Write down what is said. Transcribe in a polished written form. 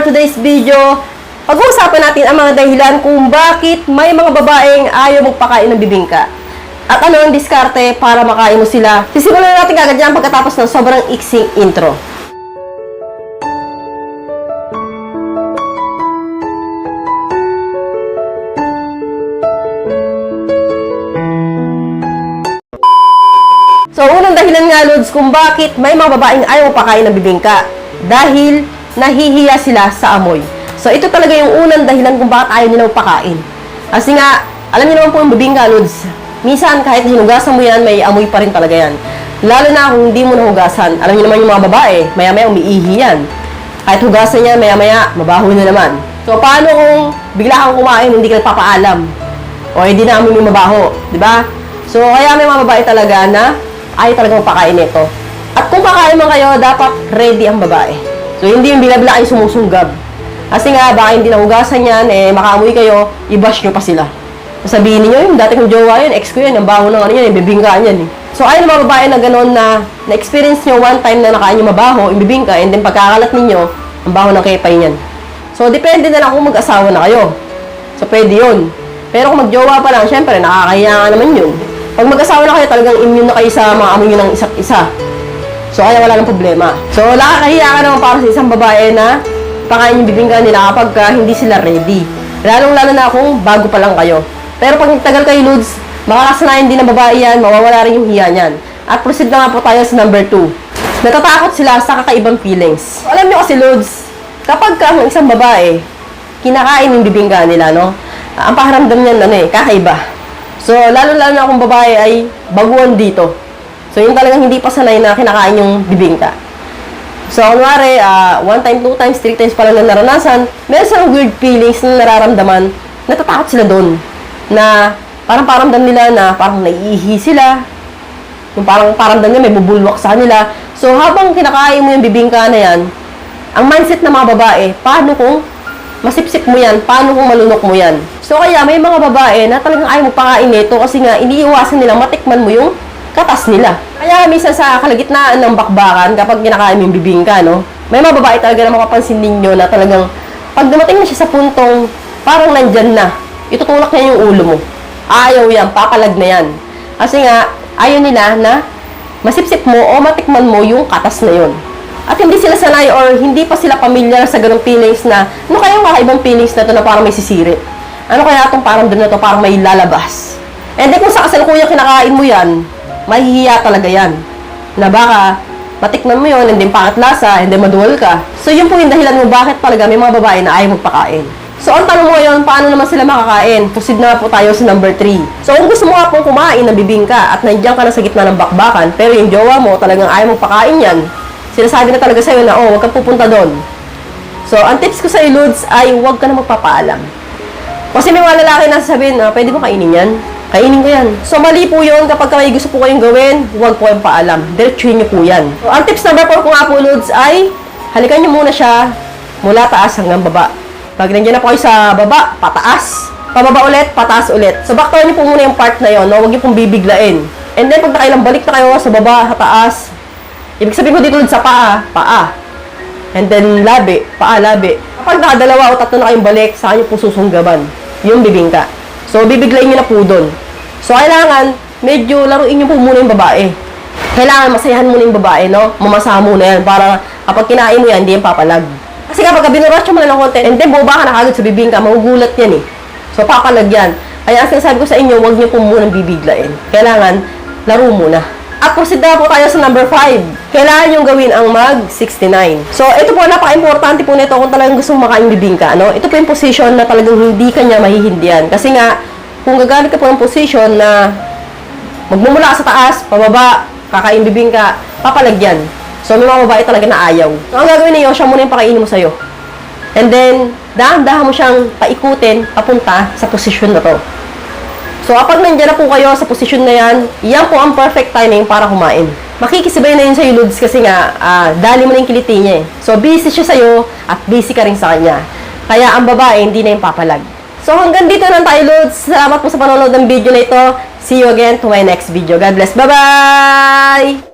today's video, pag-uusapan natin ang mga dahilan kung bakit may mga babaeng ayaw magpakain ng bibingka. At ano ang diskarte para makain mo sila. Sisimulan natin agad yan pagkatapos ng sobrang iksing intro. So, unang dahilan nga, Lods, kung bakit may mga babaeng ayaw pakain ng bibingka. Dahil nahihiya sila sa amoy. So, ito talaga yung unang dahilan kung bakit ayaw nila pakain. Kasi nga, alam niyo naman po yung bibingka, Lods. Minsan, kahit hinugasan mo yan, may amoy pa rin talaga yan. Lalo na kung hindi mo nahugasan. Alam niyo naman yung mga babae, maya-maya umiihi yan. Kahit hugasan yan, maya-maya, mabaho na naman. So, paano kung bigla kang kumain, hindi ka nagpapaalam? O, hindi na amoy yung mabaho. Diba? So, kaya may mga babae talaga na ayaw talagang pakain nito. At kung kakain man kayo, dapat ready ang babae. So, hindi yung bigla-bigla kayo sumusunggab. Kasi nga, baka hindi nahugasan yan, makaamoy kayo, i-bash nyo pa sila. Sabihin niyo, yung dati kong jowa yun, ex ko yan, ang baho ng ano yan, bibingkaan yan. So, ayun ang mga babae na gano'n na-experience nyo one time na nakain nyo mabaho, yung bibingka, and then pagkakalat ninyo, ang baho ng kepay niyan. So, depende na lang kung mag-asawa na kayo. So, pwede yun. Pero kung mag-jowa pa lang, syempre, nakakahiya nga naman yun. Pag mag-asawa na kayo, talagang immune na kayo sa mga amoy nyo ng isa't isa. So, kaya wala nang problema. So, nakakahiya ka naman para sa isang babae na pakain yung bibingka nila kapag hindi sila ready. Lalong-lalo na kung bago pa lang kayo. Pero pag tagal kayo, Lods, makakasanayan din ng babae yan, mawawala rin yung hiya niyan. At proceed na nga po tayo sa number 2. Natatakot sila sa kakaibang feelings. So, alam nyo kasi, Lods, kapag ang isang babae, kinakain yung bibingka nila, no? Ang pakiramdam niyan, kakaiba. So, lalo-lalo na kung babae ay baguhan dito. So, yung talagang hindi pa sanay na kinakain yung bibingka. So, kunwari, 1 time, 2 times, 3 times pa lang na naranasan, meron silang weird feelings na nararamdaman, natatakot sila doon. Na parang paramdam nila na parang naiihi sila. Yung parang paramdam nila may bubulwak sa kanila. So, habang kinakain mo yung bibingka na yan, ang mindset ng mga babae, paano kung masipsip mo yan? Paano kung malunok mo yan? So, kaya may mga babae na talagang ayaw magpakain nito kasi nga iniiwasan nilang matikman mo yung katas nila. Kaya minsan sa kalagitnaan ng bakbakan, kapag kinakain mo yung bibingka, no? May mga babae talaga na mapapansin ninyo na talagang pag dumating na siya sa puntong parang nandyan na, itutulak niya yung ulo mo. Ayaw yan, papalag na yan. Kasi nga, ayaw nila na masipsip mo o matikman mo yung katas na yun. At hindi sila sanay or hindi pa sila pamilyar sa ganong feelings na, ano kaya yung kakaibang feelings na to na parang may sisirit? Ano kaya itong parang doon na to, parang may lalabas? And then kung sa kasalukuyang kinakain mo yan, mahihiya talaga yan. Na baka, matikman mo yun, and then pangit lasa, and then maduwal ka. So yun po yung dahilan mo bakit talaga may mga babae na ayaw magpakain. So ang tanong mo ngayon, paano naman sila makakain? Proceed na po tayo sa number 3. So kung gusto mo nga pong kumain ng bibingka at nandiyan ka na sa gitna ng bakbakan, pero yung jowa mo talagang ayaw magpakain yan, sinasabi na talaga sa'yo na, huwag kang pupunta doon. So, ang tips ko sa'yo, Lods, ay huwag ka na magpapaalam. Kasi may mga lalaki na sasabihin na, pwede mo kainin yan? Kainin ko yan. So, mali po yun. Kapag may gusto po kayong gawin, huwag po kayong paalam. Diretsuhin niyo po yan. So, ang tips number 4 ko nga po, Lods, ay halikan niyo muna siya mula taas hanggang baba. Pag nandiyan na po kayo sa baba, pataas. Pababa ulit, pataas ulit. So, backtorin niyo po muna yung part na yun. No? Huwag niyo pong bibiglain. And then, pag nakailang balik na kayo sa baba, sa taas, ibig sabihin ko dito sa paa. And then, labi, paa, labi. Kapag nakadalawa o tatlo na kayong balik, saan nyo po susunggaban yung bibingka. So, bibiglayin nyo na po doon. So, kailangan, medyo laruin nyo po muna yung babae. Kailangan masayahan muna yung babae, no? Mamasaha muna yan para kapag kinain mo yan, hindi yan papalag. Kasi kapag binurush mo na ng konti, and then buba ka na kagad sa bibingka, magugulat yan eh. So, papalag yan. Kaya ang sinasabi ko sa inyo, huwag nyo po muna bibiglain. Kailangan, laro muna. At proceed na po tayo sa number 5. Kailangan yung gawin ang mag-69. So, ito po, napaka-importante po nito kung talagang gusto mong makain bibingka, no? Ito po yung position na talagang hindi kanya mahihindihan. Kasi nga, kung gagamit ka po ng position na magmumula sa taas, pababa, kakain bibingka, papalagyan. So, may mga babae talaga na ayaw. So, ang gagawin niyo, siya muna yung pakainin mo sa'yo. And then, dahan-dahan mo siyang paikutin, papunta sa position na to. So, kapag nandiyan na po kayo sa posisyon na yan po ang perfect timing para kumain. Makikisabay na yun sa'yo, Lods, kasi nga, dali mo na yung kiliti niya eh. So, busy siya sa'yo at busy ka rin sa kanya. Kaya, ang babae, hindi na yung papalag. So, hanggang dito lang tayo, Lods. Salamat po sa panonood ng video na ito. See you again to my next video. God bless. Bye-bye!